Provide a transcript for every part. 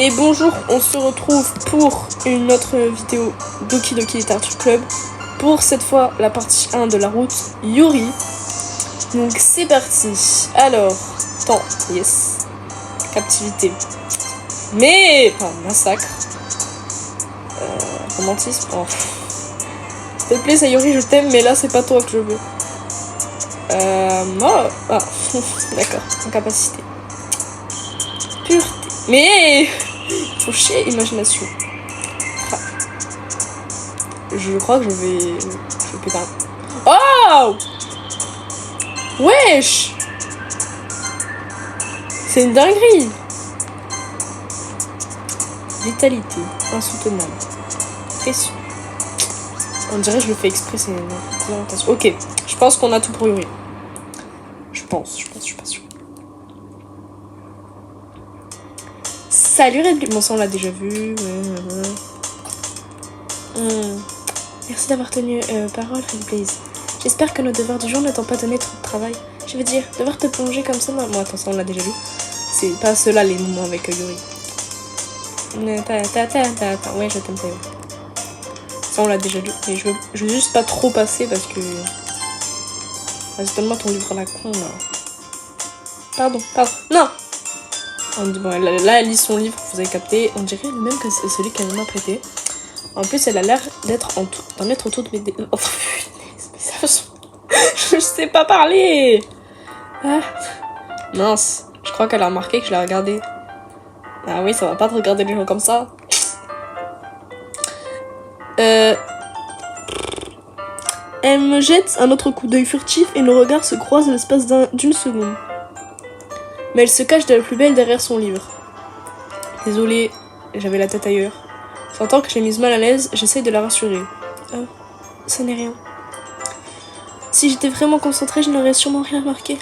Et bonjour, on se retrouve pour une autre vidéo Doki Doki Literature Club. Pour cette fois la partie 1 de la route Yuri. Donc c'est parti. Alors, temps, yes. Captivité. Mais, enfin, massacre. Romantisme. Oh. S'il te plaît, Sayuri, je t'aime, mais là c'est pas toi que je veux. Oh, ah, d'accord, incapacité. Pureté. Mais faut chier, imagination. Ah. Je crois que je vais pas. Oh, wesh, c'est une dinguerie. Vitalité, insoutenable. Pression. On dirait que je le fais exprès, c'est une orientation. Ok, je pense qu'on a tout pour Yuri. Je suis pas sûre. Salut Red Blue. Bon, ça on l'a déjà vu. Merci d'avoir tenu parole, Red Blaze. J'espère que nos devoirs du jour ne t'ont pas donné trop de travail. Je veux dire, devoir te plonger comme ça dans... Bon, attends, ça on l'a déjà vu. C'est pas ceux-là les moments avec Yuri. Ouais, je t'aime pas. Ça on l'a déjà lu. Mais je veux juste pas trop passer parce que... Vas-y, donne-moi ton livre à la con, là. Pardon. Non. Bon, là, elle lit son livre, vous avez capté. On dirait même que c'est celui qu'elle m'a prêté. En plus, elle a l'air d'en être toute mes... Oh, je sais pas parler. Ah. Mince. Je crois qu'elle a remarqué que je l'ai regardé. Ah oui, ça va pas te regarder les gens comme ça. Elle me jette un autre coup d'œil furtif et nos regards se croisent à l'espace d'une seconde. Mais elle se cache de la plus belle derrière son livre. Désolée, j'avais la tête ailleurs. Sentant que je l'ai mise mal à l'aise, j'essaye de la rassurer. Oh, ça n'est rien. Si j'étais vraiment concentrée, je n'aurais sûrement rien remarqué.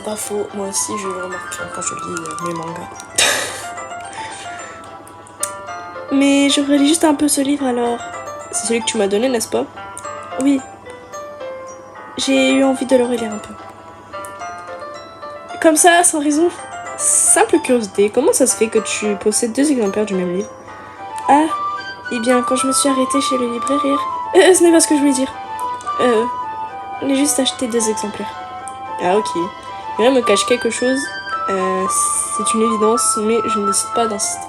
Pas faux, moi aussi je remarque quand je lis mes mangas. Mais je relis juste un peu ce livre alors. C'est celui que tu m'as donné, n'est-ce pas? Oui. J'ai eu envie de le relire un peu. Comme ça, sans raison. Simple curiosité, comment ça se fait que tu possèdes 2 exemplaires du même livre? Ah, eh bien, quand je me suis arrêtée chez le libraire... ce n'est pas ce que je voulais dire. J'ai juste acheté 2 exemplaires. Ah, ok. Yuri me cache quelque chose. C'est une évidence, mais je ne décide pas d'insister.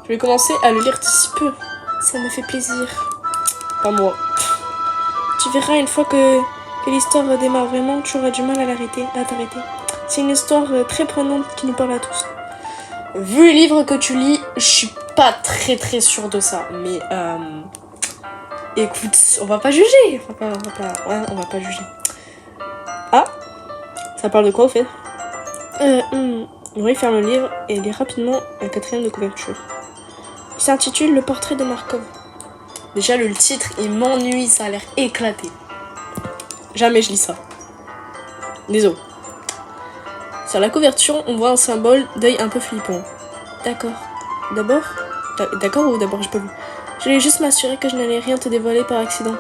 Je vais commencer à le lire d'ici peu. Ça me fait plaisir. Pas moi. Tu verras, une fois que l'histoire démarre vraiment, tu auras du mal à t'arrêter. C'est une histoire très prenante qui nous parle à tous. Vu le livre que tu lis, je suis pas très sûre de ça. Mais écoute, on va pas juger. On va pas juger. Ah, ça parle de quoi au fait? Yuri ferme le livre et lit rapidement la 4e de couverture. Il s'intitule Le portrait de Markov. Déjà le titre, il m'ennuie, ça a l'air éclaté. Jamais je lis ça. Désolé. Sur la couverture, on voit un symbole d'œil un peu flippant. D'accord. D'accord ou d'abord j'ai pas vu. Je voulais juste m'assurer que je n'allais rien te dévoiler par accident.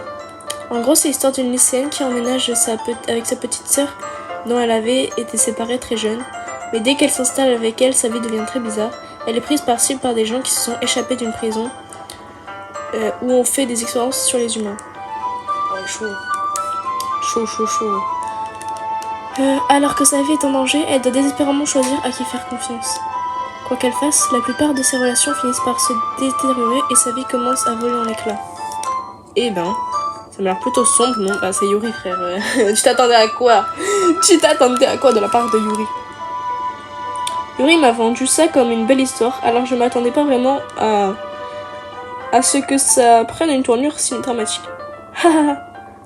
En gros, c'est l'histoire d'une lycéenne qui emménage avec sa petite sœur dont elle avait été séparée très jeune. Mais dès qu'elle s'installe avec elle, sa vie devient très bizarre. Elle est prise par cible par des gens qui se sont échappés d'une prison où on fait des expériences sur les humains. Oh, chaud. Alors que sa vie est en danger, elle doit désespérément choisir à qui faire confiance. Quoi qu'elle fasse, la plupart de ses relations finissent par se détériorer et sa vie commence à voler en éclats. Eh ben, ça m'a l'air plutôt sombre, non? Ah, c'est Yuri, frère. Tu t'attendais à quoi? De la part de Yuri? Yuri m'a vendu ça comme une belle histoire, alors je m'attendais pas vraiment à ce que ça prenne une tournure si dramatique.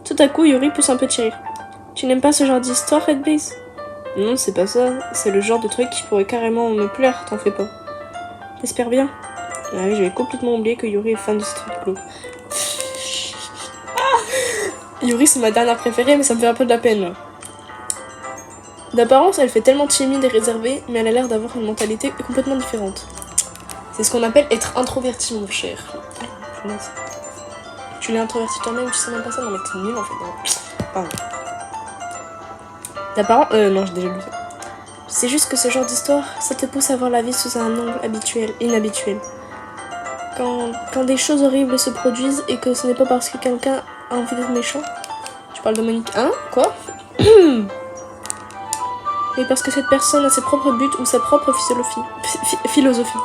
Tout à coup, Yuri pousse un petit rire. Tu n'aimes pas ce genre d'histoire, Red Blaze? Non, c'est pas ça. C'est le genre de truc qui pourrait carrément me plaire, t'en fais pas. J'espère bien. Ah oui, j'avais complètement oublié que Yuri est fan de ce truc glauque. Yuri, c'est ma dernière préférée, mais ça me fait un peu de la peine, là. D'apparence, elle fait tellement timide et réservée, mais elle a l'air d'avoir une mentalité complètement différente. C'est ce qu'on appelle être introverti, mon cher. Tu l'es introverti toi-même, tu sais même pas ça? Non, mais t'es nul en fait. Non. Pardon. D'apparence, non, j'ai déjà lu ça. C'est juste que ce genre d'histoire, ça te pousse à voir la vie sous un angle inhabituel. Quand des choses horribles se produisent et que ce n'est pas parce que quelqu'un a envie d'être méchant. Tu parles de Monique. Hein? Quoi? Mais parce que cette personne a ses propres buts ou sa propre philosophie.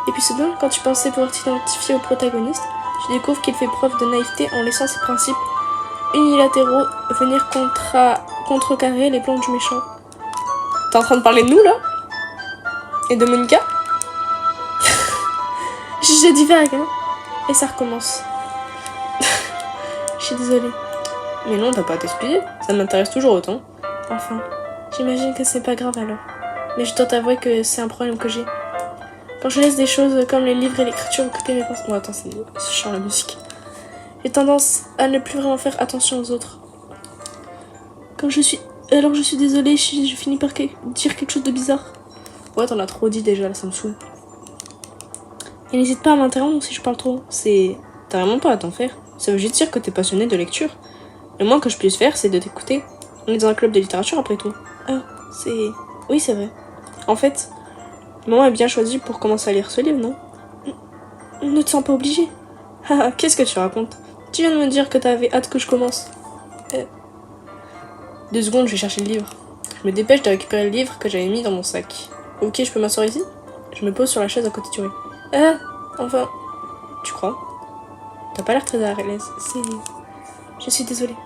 Et puis soudain, quand tu pensais pouvoir t'identifier au protagoniste, tu découvres qu'il fait preuve de naïveté en laissant ses principes unilatéraux venir contrecarrer les plans du méchant. T'es en train de parler de nous là? Et de Monica? Je divague, hein? Et ça recommence. Je suis désolée. Mais non, t'as pas à t'excuser, ça m'intéresse toujours autant. Enfin, j'imagine que c'est pas grave alors. Mais je dois t'avouer que c'est un problème que j'ai. Quand je laisse des choses comme les livres et l'écriture occuper mes pensées... Bon, attends, c'est chiant la musique. J'ai tendance à ne plus vraiment faire attention aux autres. Alors je suis désolée si je finis par dire quelque chose de bizarre. Ouais, t'en as trop dit déjà, là, ça me saoule. Et n'hésite pas à m'interrompre si je parle trop. T'as vraiment pas à t'en faire. Ça veut juste dire que t'es passionné de lecture. Le moins que je puisse faire, c'est de t'écouter. On est dans un club de littérature après tout. Ah, oui, c'est vrai. En fait, maman a bien choisi pour commencer à lire ce livre, non? Ne te sens pas obligée. Ah, qu'est-ce que tu racontes? Tu viens de me dire que t'avais hâte que je commence. 2 secondes, je vais chercher le livre. Je me dépêche de récupérer le livre que j'avais mis dans mon sac. Ok, je peux m'asseoir ici? Je me pose sur la chaise à côté du riz. Ah, enfin... Tu crois? T'as pas l'air très à l'aise. Je suis désolée.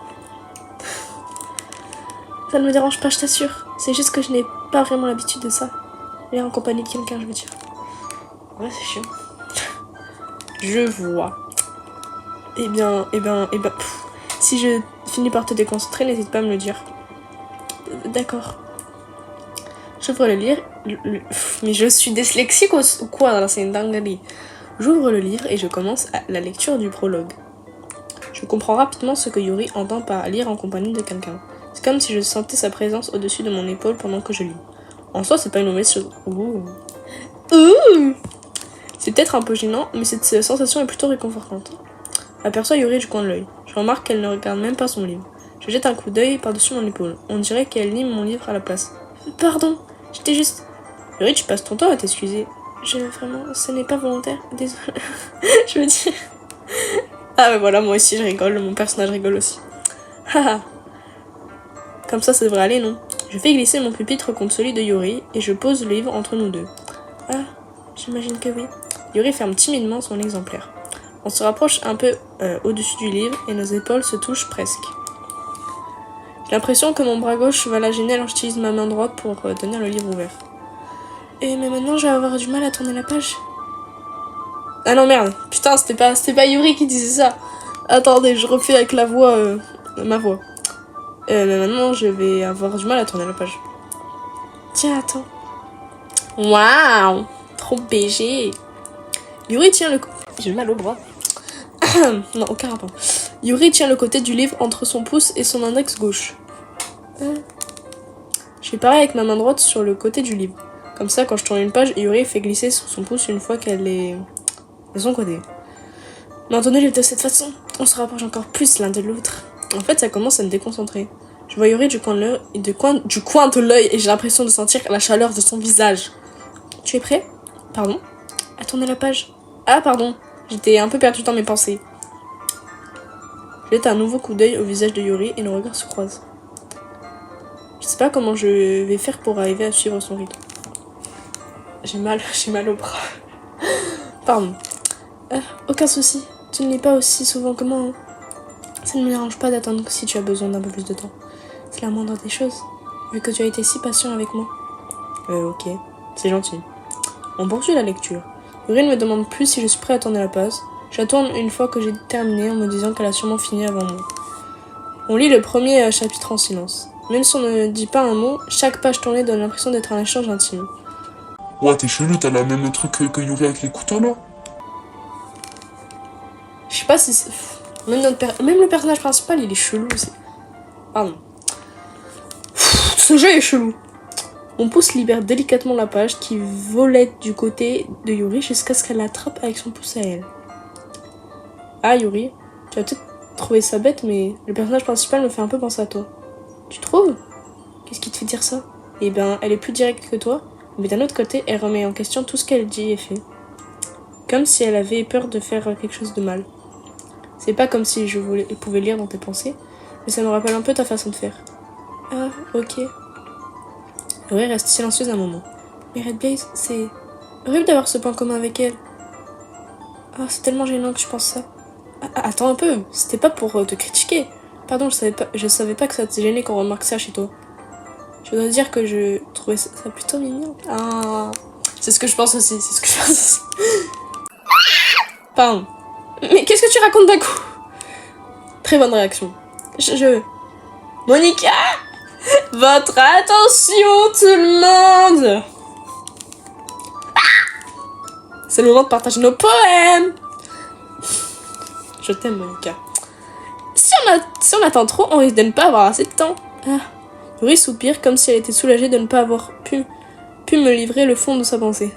Ça ne me dérange pas, je t'assure. C'est juste que je n'ai pas vraiment l'habitude de ça. Lire en compagnie de quelqu'un, je veux dire. Ouais, c'est chiant. Je vois. Eh bien... Si je finis par te déconcentrer, n'hésite pas à me le dire. D'accord. J'ouvre le livre... Mais je suis dyslexique ou quoi? Là, c'est une dinguerie. J'ouvre le livre et je commence la lecture du prologue. Je comprends rapidement ce que Yuri entend par lire en compagnie de quelqu'un. C'est comme si je sentais sa présence au-dessus de mon épaule pendant que je lis. En soi, c'est pas une mauvaise chose. Ouh. C'est peut-être un peu gênant, mais cette sensation est plutôt réconfortante. J'aperçois Yuri du coin de l'œil. Je remarque qu'elle ne regarde même pas son livre. Je jette un coup d'œil par-dessus mon épaule. On dirait qu'elle lit mon livre à la place. Pardon, j'étais juste... Yuri, tu passes ton temps à t'excuser. Vraiment, ce n'est pas volontaire. Désolée. Je veux dire... Ah mais voilà, moi aussi je rigole, mon personnage rigole aussi. Haha. Comme ça devrait aller, non? Je fais glisser mon pupitre contre celui de Yuri et je pose le livre entre nous deux. Ah, j'imagine que oui. Yuri ferme timidement son exemplaire. On se rapproche un peu au-dessus du livre et nos épaules se touchent presque. J'ai l'impression que mon bras gauche va la gêner alors j'utilise ma main droite pour tenir le livre ouvert. Mais maintenant je vais avoir du mal à tourner la page. Ah non merde, putain c'était pas Yuri qui disait ça. Attendez, je refais avec la voix, ma voix. Mais maintenant je vais avoir du mal à tourner la page. Tiens, attends. Waouh, trop BG. Yuri tient le... J'ai mal au bras. Non, aucun rapport. Yuri tient le côté du livre entre son pouce et son index gauche. Je fais pareil avec ma main droite sur le côté du livre. Comme ça, quand je tourne une page, Yuri fait glisser sur son pouce une fois qu'elle est de son côté. Maintenant, de cette façon, on se rapproche encore plus l'un de l'autre. En fait, ça commence à me déconcentrer. Je vois Yuri du coin de l'œil et j'ai l'impression de sentir la chaleur de son visage. Tu es prêt? Pardon? À tourner la page. Ah, pardon. J'étais un peu perdue dans mes pensées. Je jette un nouveau coup d'œil au visage de Yuri et nos regards se croisent. Je sais pas comment je vais faire pour arriver à suivre son rythme. J'ai mal au bras. Pardon. Aucun souci. Tu ne lis pas aussi souvent que moi. Hein. Ça ne me dérange pas d'attendre si tu as besoin d'un peu plus de temps. C'est la moindre des choses, vu que tu as été si patient avec moi. Ok. C'est gentil. On poursuit la lecture. Yuri ne me demande plus si je suis prêt à tourner la page. Je la tourne une fois que j'ai terminé en me disant qu'elle a sûrement fini avant moi. On lit le premier chapitre en silence. Même si on ne dit pas un mot, chaque page tournée donne l'impression d'être un échange intime. Ouais, t'es chelou, t'as la même truc que Yuri avec les couteaux là? Je sais pas si c'est... Même le personnage principal, il est chelou. Pardon. Ce jeu est chelou. Mon pouce libère délicatement la page qui volait du côté de Yuri jusqu'à ce qu'elle l'attrape avec son pouce à elle. Ah Yuri, tu vas peut-être trouver ça bête, mais le personnage principal me fait un peu penser à toi. Tu trouves? Qu'est-ce qui te fait dire ça? eh ben, elle est plus directe que toi, mais d'un autre côté, elle remet en question tout ce qu'elle dit et fait. Comme si elle avait peur de faire quelque chose de mal. C'est pas comme si je pouvais lire dans tes pensées, mais ça me rappelle un peu ta façon de faire. Ah, ok. Yuri reste silencieuse un moment. Mais Red Blaze, c'est horrible d'avoir ce point commun avec elle. Ah, c'est tellement gênant que je pense ça. Ah, attends un peu, c'était pas pour te critiquer. Pardon, je savais pas que ça te gênait qu'on remarque ça chez toi. Je dois dire que je trouvais ça plutôt mignon. Ah, c'est ce que je pense aussi, Pardon. Mais qu'est-ce que tu racontes d'un coup? Très bonne réaction. Monica! Votre attention, tout le monde! C'est le moment de partager nos poèmes! Je t'aime, Monica. Si on attend trop, on risque de ne pas avoir assez de temps. Ah. Yuri soupire comme si elle était soulagée de ne pas avoir pu me livrer le fond de sa pensée.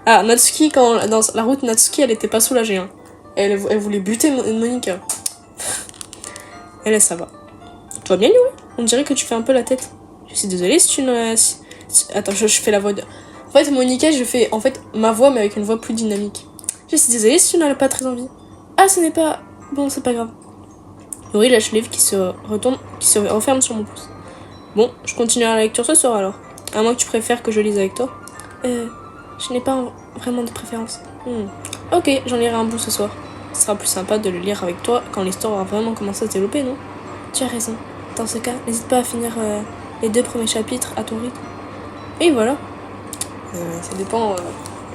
Ah, Natsuki, dans la route Natsuki, elle était pas soulagée. Hein. Elle voulait buter Monica. Elle, ça va. Tu vas bien, Yuri? On dirait que tu fais un peu la tête. Je suis désolée si tu ne... Attends, je fais la voix de... En fait, Monica, je fais ma voix, mais avec une voix plus dynamique. Je suis désolée si tu n'en as pas très envie. Ah, ce n'est pas... Bon, c'est pas grave. Yuri lâche le livre qui se referme sur mon pouce. Bon, je continuerai la lecture ce soir alors. À moins que tu préfères que je lise avec toi. Je n'ai pas vraiment de préférence. Ok, j'en lirai un bout ce soir. Ce sera plus sympa de le lire avec toi quand l'histoire aura vraiment commencé à se développer, non? Tu as raison. Dans ce cas, n'hésite pas à finir les 2 premiers chapitres à ton rythme. Et voilà. Ça dépend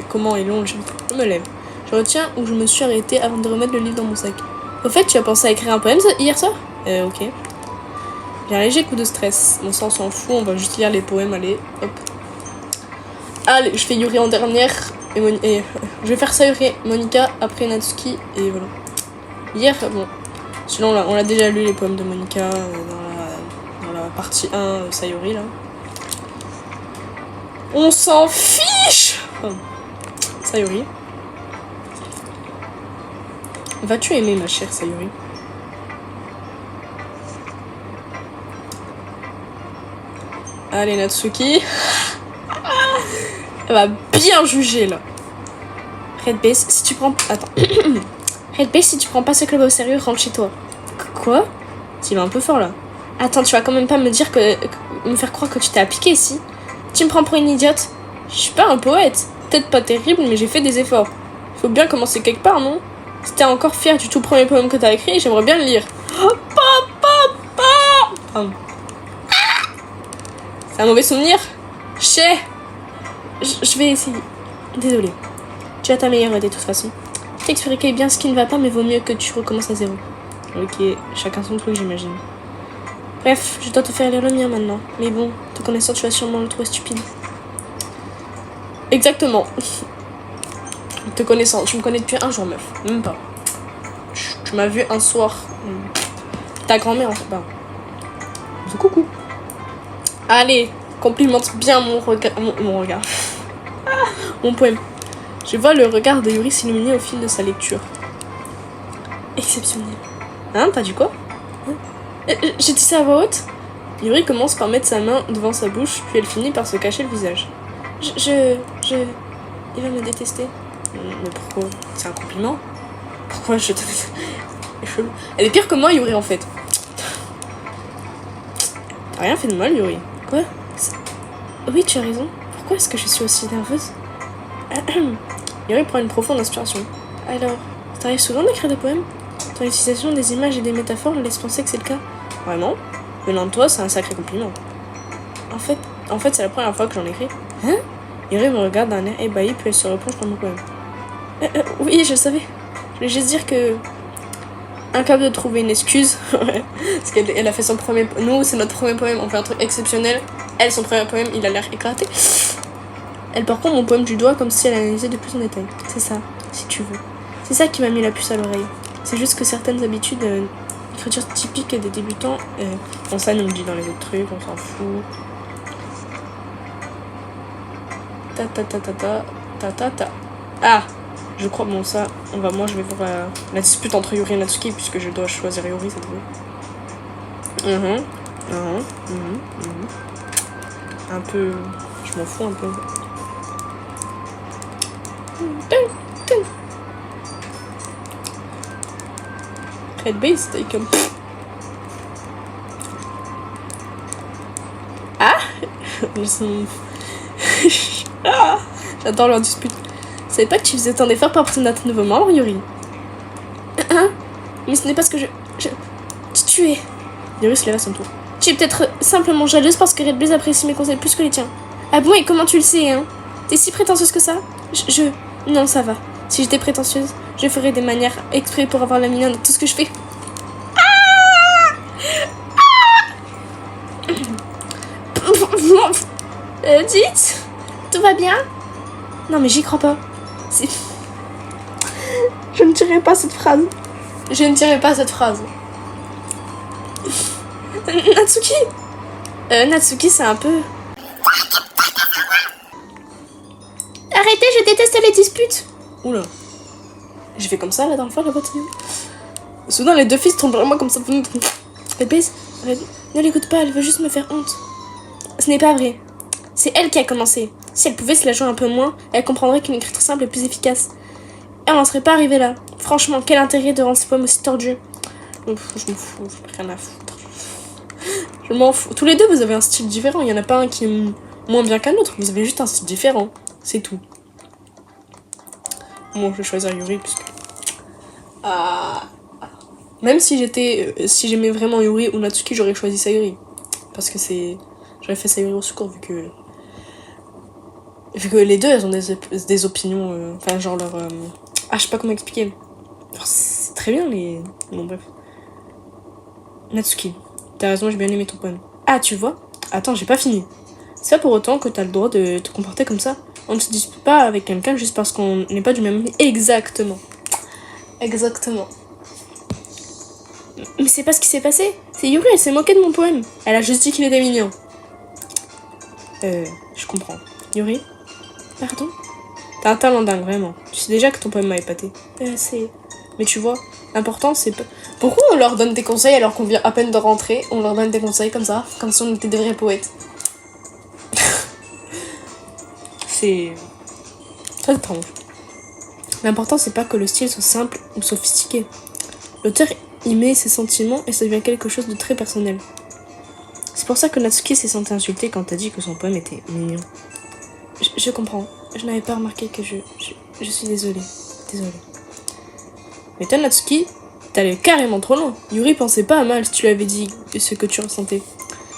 comment est long le chapitre. Je me lève. Je retiens où je me suis arrêtée avant de remettre le livre dans mon sac. Au fait, tu as pensé à écrire un poème hier soir? Ok. J'ai un léger coup de stress. Mon sang s'en fout, on va juste lire les poèmes, allez, hop. Allez, je fais Yuri en dernière. Et je vais faire ça Yuri, Monica, après Natsuki, et voilà. Hier, bon. Sinon, on l'a déjà lu les poèmes de Monica dans la partie 1, Sayuri, là. On s'en fiche! Sayuri. Vas-tu aimer ma chère Sayuri? Allez, Natsuki. Elle va bien juger, là. Red Base, si tu prends... Attends. Red Base, si tu prends pas ce club au sérieux, rentre chez toi. Quoi? Tu vas un peu fort, là. Attends, tu vas quand même pas me dire me faire croire que tu t'es appliqué, si? Tu me prends pour une idiote? Je suis pas un poète. Peut-être pas terrible, mais j'ai fait des efforts. Faut bien commencer quelque part, non? Si t'es encore fier du tout premier poème que t'as écrit, j'aimerais bien le lire. Oh, papa! C'est un mauvais souvenir? Je vais essayer. Désolée. Tu as ta meilleure idée de toute façon. Je t'expliquerai bien ce qui ne va pas, mais vaut mieux que tu recommences à zéro. Ok, chacun son truc, j'imagine. Bref, je dois te faire lire le mien maintenant. Mais bon, te connaissant, tu vas sûrement le trouver stupide. Exactement. Te connaissant, tu me connais depuis un jour, meuf. Même pas. Tu m'as vu un soir. Ta grand-mère, en fait. Bah. Coucou. Allez, complimente bien mon regard. Mon regard. Mon poème. Je vois le regard de Yuri s'illuminer au fil de sa lecture. Exceptionnel. Hein, t'as dit quoi? J'ai dit ça à voix haute? Yuri commence par mettre sa main devant sa bouche, puis elle finit par se cacher le visage. Il va me détester. Mais pourquoi? C'est un compliment? Pourquoi je te... Elle est pire que moi, Yuri, en fait. T'as rien fait de mal, Yuri. Quoi? Oui, tu as raison. Pourquoi est-ce que je suis aussi nerveuse? Yuri prend une profonde inspiration. Alors, ça t'arrive souvent d'écrire des poèmes? Ton utilisation des images et des métaphores laisse penser que c'est le cas. Vraiment? Venant de toi, c'est un sacré compliment. En fait, c'est la première fois que j'en écris. Hein? Yuri me regarde d'un air ébahi, puis elle se replonge dans mon poème. Oui, je savais. Je voulais juste dire que... Incapable de trouver une excuse. Parce qu'elle a fait son premier... Nous, c'est notre premier poème, on fait un truc exceptionnel. Elle, son premier poème, il a l'air éclaté. Elle parcourt mon poème du doigt comme si elle analysait de plus en détail. C'est ça, si tu veux. C'est ça qui m'a mis la puce à l'oreille. C'est juste que certaines habitudes, écriture typique des débutants, bon ça nous le dit dans les autres trucs, on s'en fout. Ta. Ah, je crois, bon ça, moi je vais voir la dispute entre Yuri et Natsuki puisque je dois choisir Yuri cette fois. un peu... Je m'en fous un peu. Red Base, t'es comme... Ah. Ah, j'adore leur dispute. Je savais pas que tu faisais tant d'efforts pour obtenir notre nouveau membre, Yuri. Mais ce n'est pas ce que je... Tu es... Yuri se lève à son tour. Tu es peut-être simplement jalouse parce que Red Blaze apprécie mes conseils plus que les tiens. Ah bon, et comment tu le sais, hein? T'es si prétentieuse que ça? Non, ça va. Si j'étais prétentieuse, je ferais des manières exprès pour avoir la mignonne dans tout ce que je fais. Dites, tout va bien? Non mais j'y crois pas. Je ne dirai pas cette phrase. Je ne dirai pas cette phrase. Natsuki Natsuki c'est un peu... Arrêtez, je déteste les disputes. Oula. Je fais comme ça là dans le fond, la boîte. Soudain les deux fils tombent vers moi comme ça. Red Blaze, ne l'écoute pas, elle veut juste me faire honte. Ce n'est pas vrai. C'est elle qui a commencé. Si elle pouvait se la jouer un peu moins, elle comprendrait qu'une écriture simple est plus efficace. Et on n'en serait pas arrivé là. Franchement, quel intérêt de rendre ces poèmes aussi tordus? Je m'en fous, j'ai rien à foutre. Je m'en fous. Tous les deux, vous avez un style différent. Il n'y en a pas un qui est moins bien qu'un autre. Vous avez juste un style différent. C'est tout. Bon, je vais choisir Yuri puisque... Même si si j'aimais vraiment Yuri ou Natsuki, j'aurais choisi Sayuri. Parce que c'est... J'aurais fait Sayuri au secours vu que les deux elles ont des opinions, enfin genre leur... je sais pas comment expliquer. C'est très bien les... Bon bref. Natsuki, t'as raison, j'ai bien aimé ton poème. Ah tu vois? Attends, j'ai pas fini. C'est pas pour autant que t'as le droit de te comporter comme ça. On ne se dispute pas avec quelqu'un juste parce qu'on n'est pas du même avis. Exactement. Exactement. Mais c'est pas ce qui s'est passé. C'est Yuri, elle s'est moquée de mon poème. Elle a juste dit qu'il était mignon. Je comprends. Yuri? Pardon? T'as un talent dingue, vraiment. Tu sais déjà que ton poème m'a épaté. Mais tu vois, l'important c'est pas... Pourquoi on leur donne des conseils alors qu'on vient à peine de rentrer? On leur donne des conseils comme ça, comme si on était des vrais poètes. C'est... très étrange. L'important c'est pas que le style soit simple ou sophistiqué. L'auteur y met ses sentiments et ça devient quelque chose de très personnel. C'est pour ça que Natsuki s'est sentie insultée quand t'as dit que son poème était mignon. Je comprends. Je n'avais pas remarqué que je suis désolée. Désolée. Mais toi, Natsuki, t'allais carrément trop loin. Yuri pensait pas à mal si tu lui avais dit ce que tu ressentais.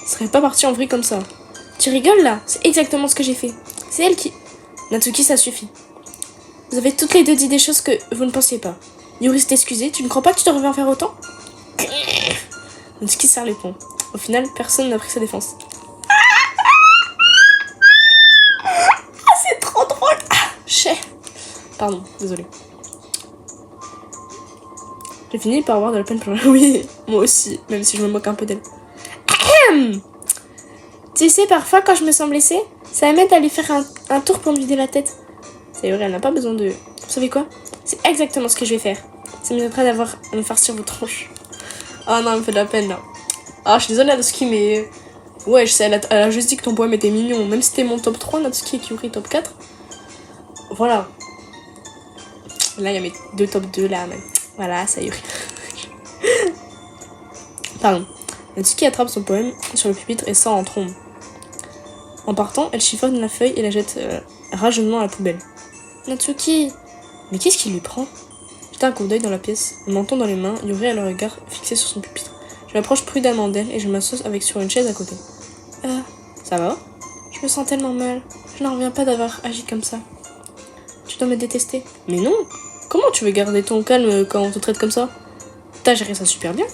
Il serait pas parti en vrille comme ça. Tu rigoles là? C'est exactement ce que j'ai fait. C'est elle qui... Natsuki, ça suffit. Vous avez toutes les deux dit des choses que vous ne pensiez pas. Yuri s'est excusé. Tu ne crois pas que tu devrais en faire autant? Natsuki serre les poings. Au final, personne n'a pris sa défense. C'est trop drôle. Pardon, désolé. J'ai fini par avoir de la peine pour... Oui, moi aussi, même si je me moque un peu d'elle. Tu sais, parfois, quand je me sens blessée, ça m'aide d'aller faire un tour pour me vider la tête. C'est vrai, elle n'a pas besoin de... Vous savez quoi? C'est exactement ce que je vais faire. Ça m'aiderait d'avoir à me farcir vos tronches. Ah non, elle me fait de la peine, là. Ah, je suis désolée, Natsuki, mais... Ouais, je sais, elle a juste dit que ton poème était mignon. Même si c'était mon top 3, Natsuki et Yuri top 4. Voilà. Là, il y a mes deux top 2, là, même. Voilà, ça Yuri. Pardon. Natsuki attrape son poème sur le pupitre et sort en trombe. En partant, elle chiffonne la feuille et la jette rageusement à la poubelle. Natsuki! Mais qu'est-ce qui lui prend? J'étais un coup d'œil dans la pièce, le menton dans les mains, Yuri a le regard fixé sur son pupitre. Je m'approche prudemment d'elle et je m'assois sur une chaise à côté. Ça va? Je me sens tellement mal. Je n'en reviens pas d'avoir agi comme ça. Tu dois me détester. Mais non! Comment tu veux garder ton calme quand on te traite comme ça? T'as géré ça super bien.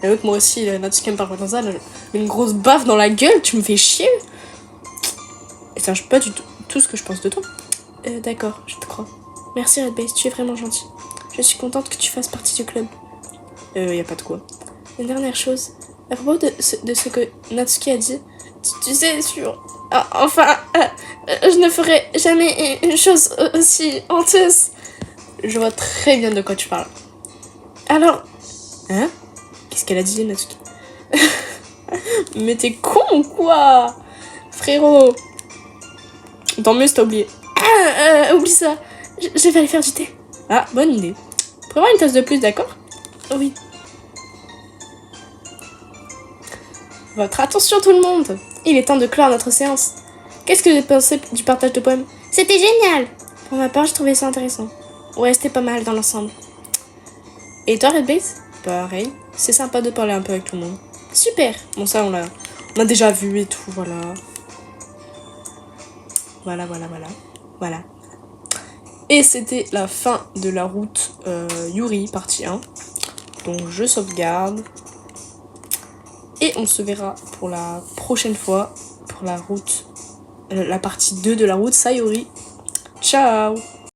Et avec moi aussi, Natsuki me parle comme ça, une grosse baffe dans la gueule, tu me fais chier. Et ça change pas du tout ce que je pense de toi. D'accord, je te crois. Merci Red Base, tu es vraiment gentil. Je suis contente que tu fasses partie du club. Y a pas de quoi. Une dernière chose, à propos de ce que Natsuki a dit, tu sais, je ne ferai jamais une chose aussi honteuse. Je vois très bien de quoi tu parles. Alors... Hein? Qu'est-ce qu'elle a dit, Natsuki? Mais t'es con ou quoi? frérot. Tant mieux si t'as oublié. Oublie ça. Je vais aller faire du thé. Ah, bonne idée. Prévois une tasse de plus, d'accord? Oui. Votre attention tout le monde. Il est temps de clore notre séance. Qu'est-ce que vous avez pensé du partage de poèmes? C'était génial. Pour ma part, j'ai trouvé ça intéressant. Ouais, c'était pas mal dans l'ensemble. Et toi, Red Base? Pareil. C'est sympa de parler un peu avec tout le monde. Super. Bon, ça, on a déjà vu et tout, voilà. Voilà. Et c'était la fin de la route Yuri, partie 1. Donc, je sauvegarde. Et on se verra pour la prochaine fois, pour la route, la partie 2 de la route Sayori. Ciao!